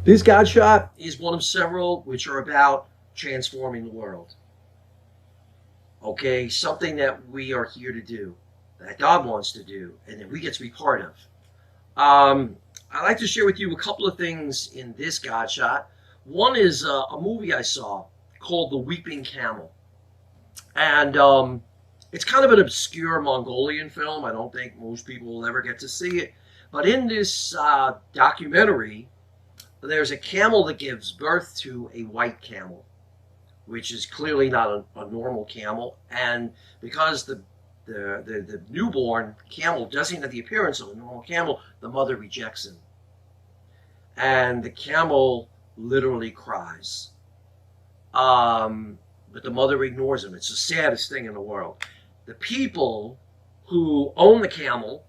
This Godshot is one of several which are about transforming the world. Okay, something that we are here to do, that God wants to do, and that we get to be part of. I'd like to share with you a couple of things in this Godshot. One is a movie I saw called The Weeping Camel. And it's kind of an obscure Mongolian film. I don't think most people will ever get to see it. But in this documentary, there's a camel that gives birth to a white camel, which is clearly not a normal camel. And because the newborn camel doesn't have the appearance of a normal camel, the mother rejects him. And the camel literally cries. But the mother ignores him. It's the saddest thing in the world. The people who own the camel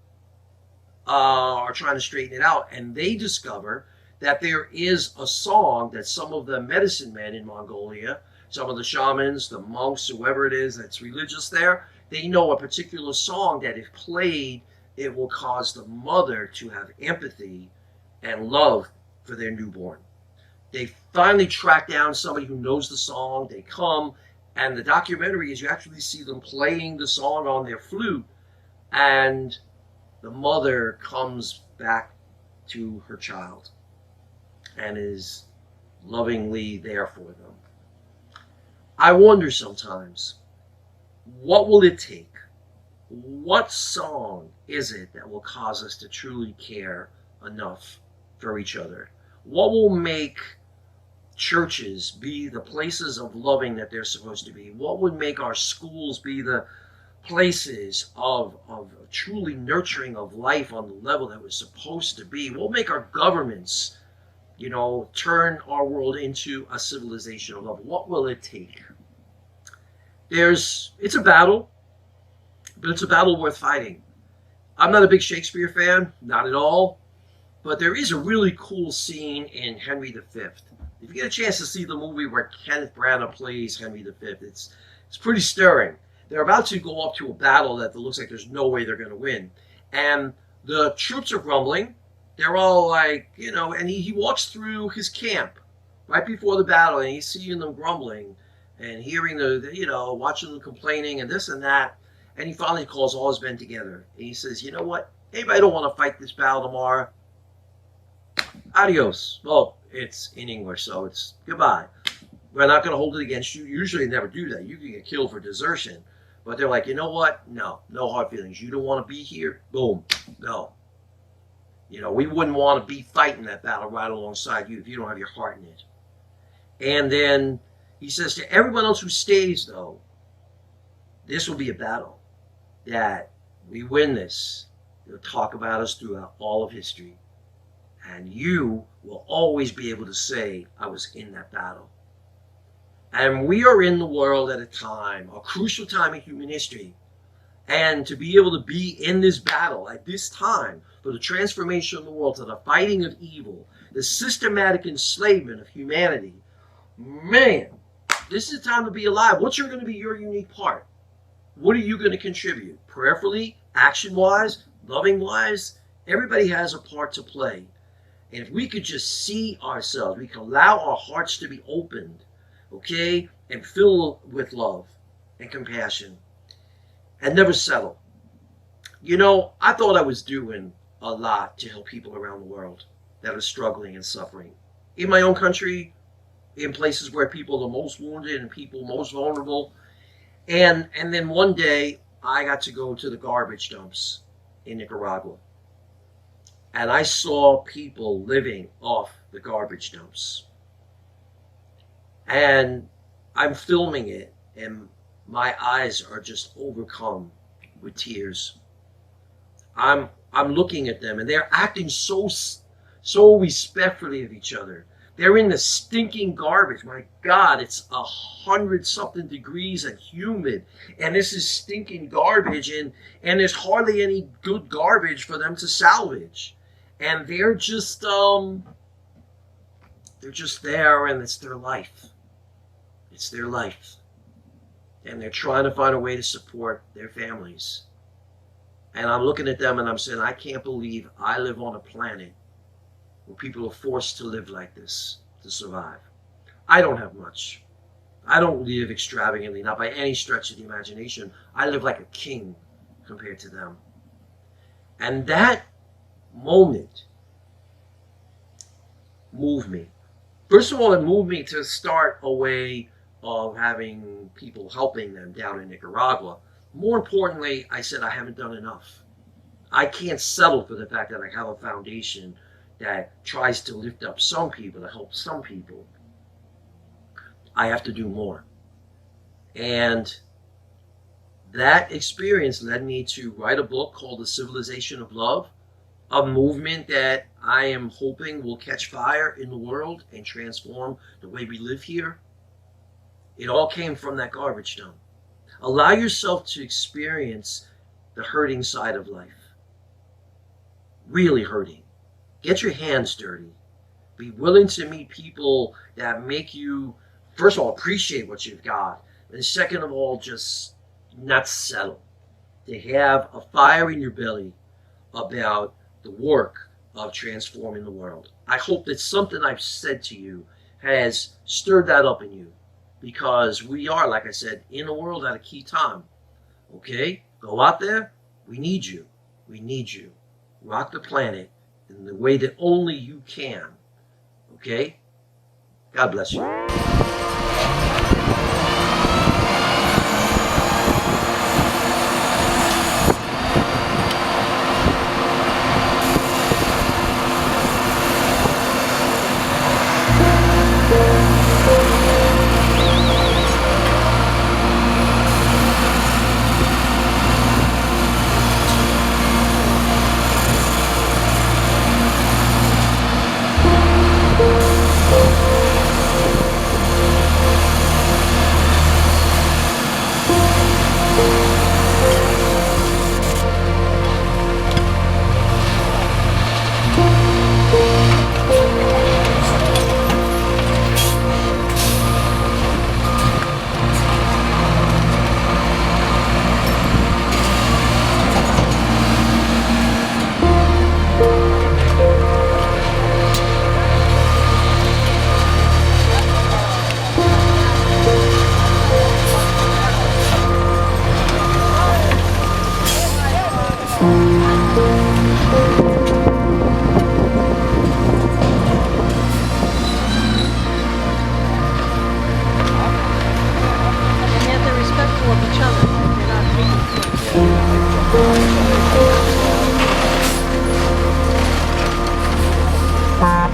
are trying to straighten it out, and they discover that there is a song that some of the medicine men in Mongolia, some of the shamans, the monks, whoever it is that's religious there, they know a particular song that if played, it will cause the mother to have empathy and love for their newborn. They finally track down somebody who knows the song. They come, and the documentary is you actually see them playing the song on their flute, and the mother comes back to her child and is lovingly there for them. I wonder sometimes, what will it take? What song is it that will cause us to truly care enough for each other? What will make churches be the places of loving that they're supposed to be? What would make our schools be the places of truly nurturing of life on the level that we're supposed to be? What will make our governments, turn our world into a civilization of love? What will it take? It's a battle, but it's a battle worth fighting. I'm not a big Shakespeare fan, not at all, but there is a really cool scene in Henry V. If you get a chance to see the movie where Kenneth Branagh plays Henry V, it's pretty stirring. They're about to go up to a battle that looks like there's no way they're going to win. And the troops are grumbling. They're all like, and he walks through his camp right before the battle, and he's seeing them grumbling and hearing watching them complaining and this and that. And he finally calls all his men together. And he says, you know what? Anybody don't want to fight this battle tomorrow? Adios. Well, it's in English, so it's goodbye. We're not going to hold it against you. Usually they never do that. You can get killed for desertion. But they're like, you know what? No hard feelings. You don't want to be here? Boom. No. We wouldn't want to be fighting that battle right alongside you if you don't have your heart in it. And then he says to everyone else who stays, though, this will be a battle that we win this. They'll talk about us throughout all of history. And you will always be able to say, I was in that battle. And we are in the world at a crucial time in human history. And to be able to be in this battle at this time for the transformation of the world, to the fighting of evil, the systematic enslavement of humanity, man, this is the time to be alive. What's going to be your unique part? What are you going to contribute? Prayerfully, action-wise, loving-wise? Everybody has a part to play. And if we could just see ourselves, we can allow our hearts to be opened, okay, and fill with love and compassion, and never settle. I thought I was doing a lot to help people around the world that are struggling and suffering. In my own country, in places where people are most wounded and people most vulnerable. And then one day, I got to go to the garbage dumps in Nicaragua. And I saw people living off the garbage dumps. And I'm filming it, and my eyes are just overcome with tears. I'm looking at them, and they're acting so respectfully of each other. They're in the stinking garbage. My God, it's 100-something degrees and humid, and this is stinking garbage, and there's hardly any good garbage for them to salvage. And they're just there, and it's their life. It's their life. And they're trying to find a way to support their families. And I'm looking at them and I'm saying, I can't believe I live on a planet where people are forced to live like this to survive. I don't have much. I don't live extravagantly, not by any stretch of the imagination. I live like a king compared to them. And that moment moved me. First of all, it moved me to start a way of having people helping them down in Nicaragua. More importantly, I said I haven't done enough. I can't settle for the fact that I have a foundation that tries to lift up some people, to help some people. I have to do more. And that experience led me to write a book called The Civilization of Love, a movement that I am hoping will catch fire in the world and transform the way we live here. It all came from that garbage dump. Allow yourself to experience the hurting side of life. Really hurting. Get your hands dirty. Be willing to meet people that make you, first of all, appreciate what you've got. And second of all, just not settle. To have a fire in your belly about the work of transforming the world. I hope that something I've said to you has stirred that up in you. Because we are, like I said, in a world at a key time. Okay? Go out there. We need you. We need you. Rock the planet in the way that only you can. Okay? God bless you.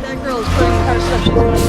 That girl is putting her stuff she's going to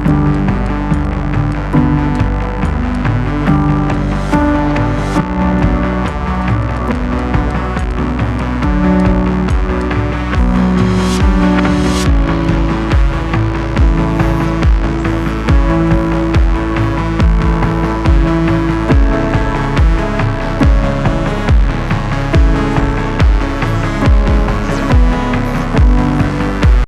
Bye.